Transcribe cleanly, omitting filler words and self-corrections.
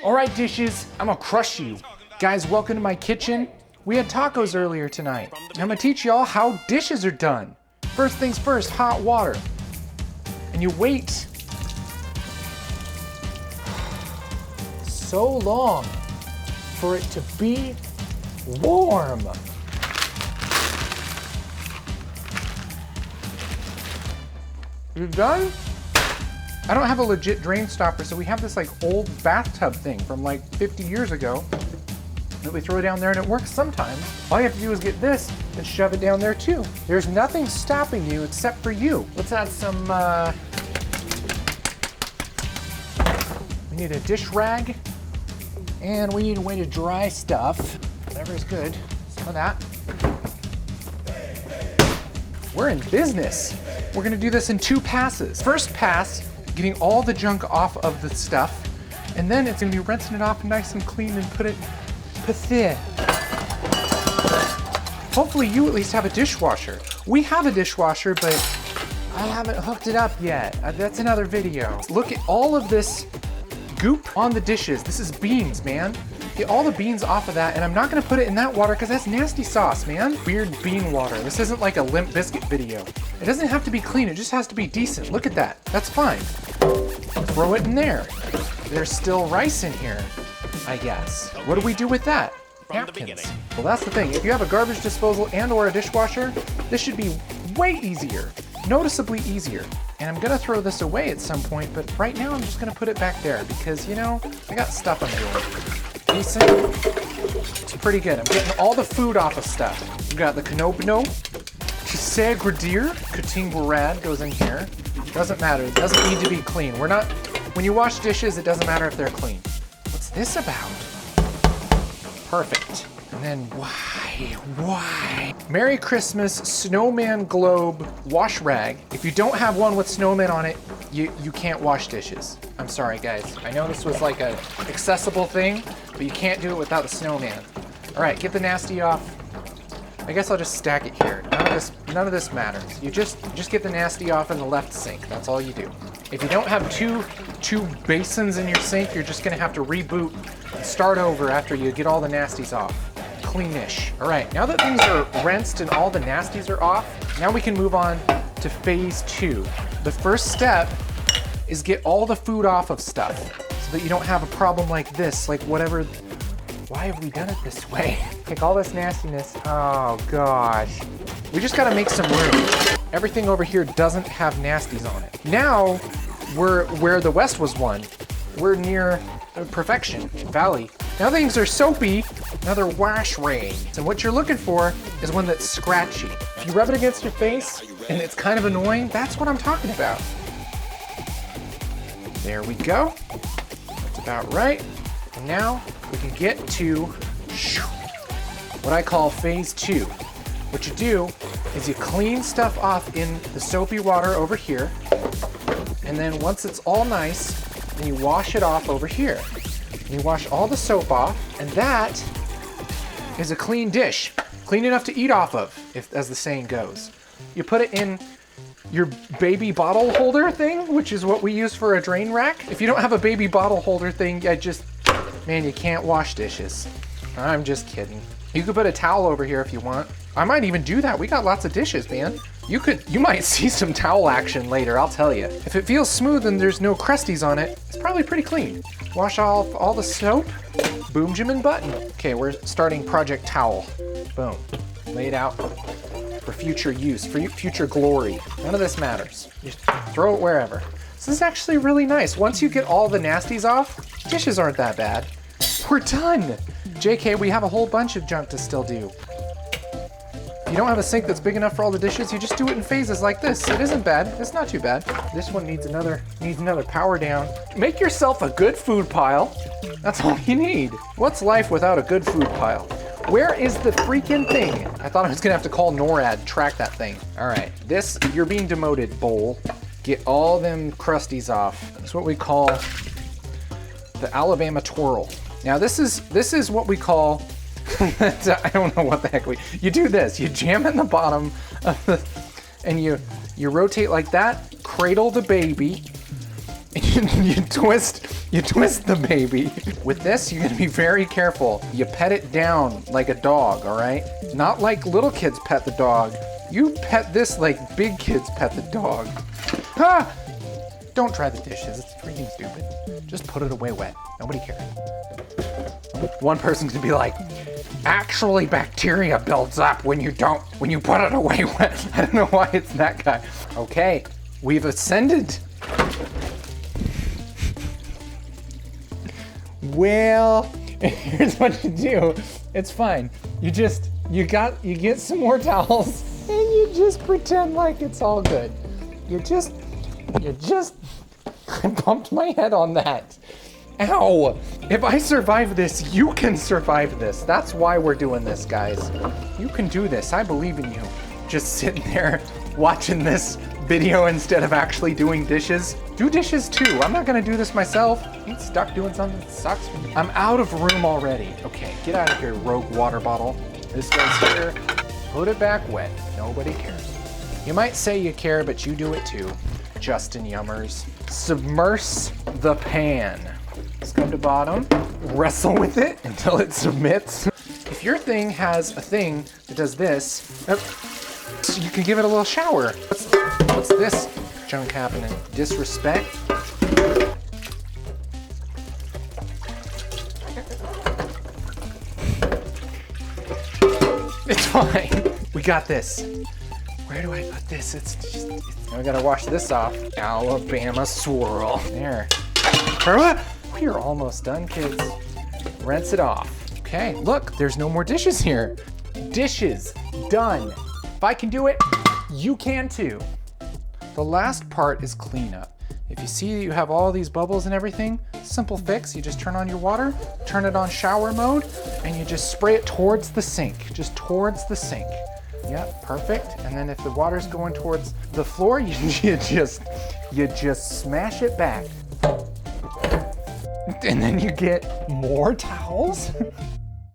All right, dishes, I'm gonna crush you. Guys, welcome to my kitchen. We had tacos earlier tonight. I'm gonna teach y'all how dishes are done. First things first, hot water. And you wait so long for it to be warm. You done? I don't have a legit drain stopper, so we have this like old bathtub thing from like 50 years ago that we throw down there and it works sometimes. All you have to do is get this and shove it down there too. There's nothing stopping you except for you. Let's add some, we need a dish rag and we need a way to dry stuff. Whatever is good, some of that. We're in business. We're gonna do this in 2 passes. First pass, getting all the junk off of the stuff, and then it's gonna be rinsing it off nice and clean and put it pathin. Hopefully you at least have a dishwasher. We have a dishwasher, but I haven't hooked it up yet. That's another video. Look at all of this goop on the dishes. This is beans, man. Get all the beans off of that, and I'm not gonna put it in that water because that's nasty sauce, man. Weird bean water. This isn't like a Limp Bizkit video. It doesn't have to be clean, it just has to be decent. Look at that, that's fine. Throw it in there. There's still rice in here, I guess. What do we do with that? Napkins. Well, that's the thing. If you have a garbage disposal and or a dishwasher, this should be way easier, noticeably easier. And I'm gonna throw this away at some point, but right now I'm just gonna put it back there because, you know, I got stuff I'm doing. Decent. It's pretty good. I'm getting all the food off of stuff. We got the Canobno, Chisegredir, Kutingurad goes in here. Doesn't matter, it doesn't need to be clean. We're not, when you wash dishes, it doesn't matter if they're clean. What's this about? Perfect. And then why? Merry Christmas Snowman Globe wash rag. If you don't have one with snowman on it, you can't wash dishes. I'm sorry guys. I know this was like a accessible thing, but you can't do it without the snowman. All right, get the nasty off. I guess I'll just stack it here. None of this matters. You just get the nasty off in the left sink. That's all you do. If you don't have two basins in your sink, you're just gonna have to reboot and start over after you get all the nasties off. Cleanish. All right, now that things are rinsed and all the nasties are off, now we can move on to phase 2. The first step is get all the food off of stuff so that you don't have a problem like this, like whatever. Why have we done it this way? Take all this nastiness. Oh gosh. We just gotta make some room. Everything over here doesn't have nasties on it. Now, we're where the West was won. We're near perfection, valley. Now things are soapy, now they're wash rag. And what you're looking for is one that's scratchy. If you rub it against your face and it's kind of annoying, that's what I'm talking about. There we go. That's about right. And now we can get to what I call phase 2. What you do is you clean stuff off in the soapy water over here. And then once it's all nice, then you wash it off over here. And you wash all the soap off, and that is a clean dish. Clean enough to eat off of, as the saying goes. You put it in your baby bottle holder thing, which is what we use for a drain rack. If you don't have a baby bottle holder thing, man, you can't wash dishes. I'm just kidding. You could put a towel over here if you want. I might even do that. We got lots of dishes, man. You might see some towel action later, I'll tell you. If it feels smooth and there's no crusties on it, it's probably pretty clean. Wash off all the soap, boom, jim, and button. Okay, we're starting project towel. Boom, lay it out for future use, for future glory. None of this matters. Just throw it wherever. This is actually really nice. Once you get all the nasties off, dishes aren't that bad. We're done. JK, we have a whole bunch of junk to still do. If you don't have a sink that's big enough for all the dishes, you just do it in phases like this. It isn't bad, it's not too bad. This one needs another power down. Make yourself a good food pile. That's all you need. What's life without a good food pile? Where is the freaking thing? I thought I was gonna have to call NORAD, track that thing. All right, you're being demoted, bowl. Get all them crusties off. That's what we call the Alabama twirl. Now this is what we call, I don't know what the heck you do this. You jam it in the bottom of the, and you rotate like that, cradle the baby, and you twist You twist the baby. With this, you're gonna be very careful. You pet it down like a dog, all right? Not like little kids pet the dog. You pet this like big kids pet the dog. Ah! Don't try the dishes, it's freaking stupid. Just put it away wet, nobody cares. One person's gonna be like, actually bacteria builds up when you put it away wet. I don't know why it's that guy. Okay, we've ascended. Well, here's what you do. It's fine. You get some more towels and you just pretend like it's all good. I bumped my head on that. Ow! If I survive this, you can survive this. That's why we're doing this, guys. You can do this. I believe in you. Just sitting there watching this video instead of actually doing dishes. Do dishes too. I'm not gonna do this myself. I'm stuck doing something that sucks for me. I'm out of room already. Okay, get out of here, rogue water bottle. This goes here. Put it back wet. Nobody cares. You might say you care, but you do it too. Justin Yummers. Submerse the pan. Scrub to bottom. Wrestle with it until it submits. If your thing has a thing that does this, you can give it a little shower. What's this junk happening? Disrespect? It's fine. We got this. Where do I put this? Now we gotta wash this off. Alabama swirl. There. We're almost done, kids. Rinse it off. Okay, look, there's no more dishes here. Dishes, done. If I can do it, you can too. The last part is cleanup. If you see you have all these bubbles and everything, simple fix. You just turn on your water, turn it on shower mode, and you just spray it towards the sink, just towards the sink. Yep, perfect. And then if the water's going towards the floor, you just smash it back. And then you get more towels.